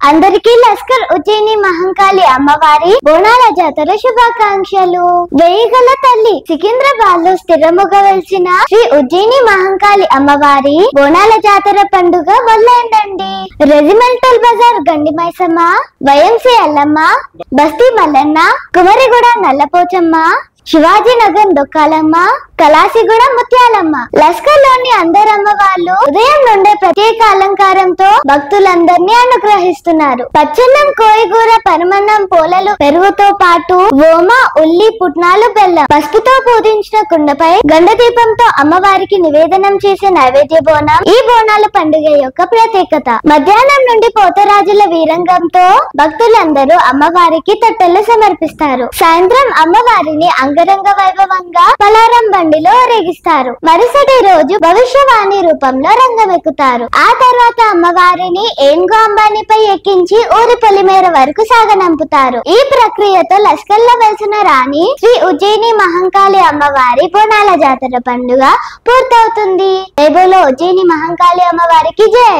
అందరికీ లస్కర్ ఉజ్జయిని మహంకాళి అమ్మవారి బోనాల జాతర శుభాకాంక్షలు. వేయిగల తల్లి సికింద్రాబాద్ లో స్థిరముగా వెలిసిన శ్రీ ఉజ్జయిని మహంకాళి అమ్మవారి బోనాల జాతర పండుగ మొదలైందండి. రెజిమెంటల్ బజార్ గండి మైసమ్మ, వైఎంసీ అల్లమ్మ, బస్తీ మల్లన్న, కుమరిగూడ నల్లపోచమ్మ, శివాజీనగర్ దొక్కాలమ్మ, కలాసిగూడ ముత్యాలమ్మ, లస్కర్ లోని అందరు అమ్మవార్లు ఉదయం నుండే ప్రత్యేక అలంకారంతో భక్తులందరినీ అనుగ్రహిస్తున్నారు. పచ్చన్నం, కోయిగూర, పరమన్నం, పోలలు, పెరుగుతో పాటు ఓమ, ఉల్లి, పుట్నాలు, బెల్లం, పసుపుతో పూజించిన కుండపై గండ దీపంతో అమ్మవారికి నివేదనం చేసే నైవేద్య బోనం ఈ బోనాల పండుగ యొక్క ప్రత్యేకత. మధ్యాహ్నం నుండి పోతరాజుల వీరంగంతో భక్తులందరూ అమ్మవారికి తట్టెలు సమర్పిస్తారు. సాయంత్రం అమ్మవారిని అంగరంగ వైభవంగా పలారం బండిలో ఊరేగిస్తారు. మరుసటి రోజు భవిష్యవాణి రూపంలో రంగమెక్కుతారు. ఆ తర్వాత అమ్మవారిని ఏనుగు అంబానీపై ఎక్కించి ఊరి పొలిమేర వరకు సాగనంపుతారు. ఈ ప్రక్రియతో లస్కర్ లో వెలిసిన రాణి శ్రీ ఉజ్జయిని మహంకాళి అమ్మవారి బోనాల జాతర పండుగ పూర్తవుతుంది. రేబోలో ఉజ్జయిని మహంకాళి అమ్మవారికి జై.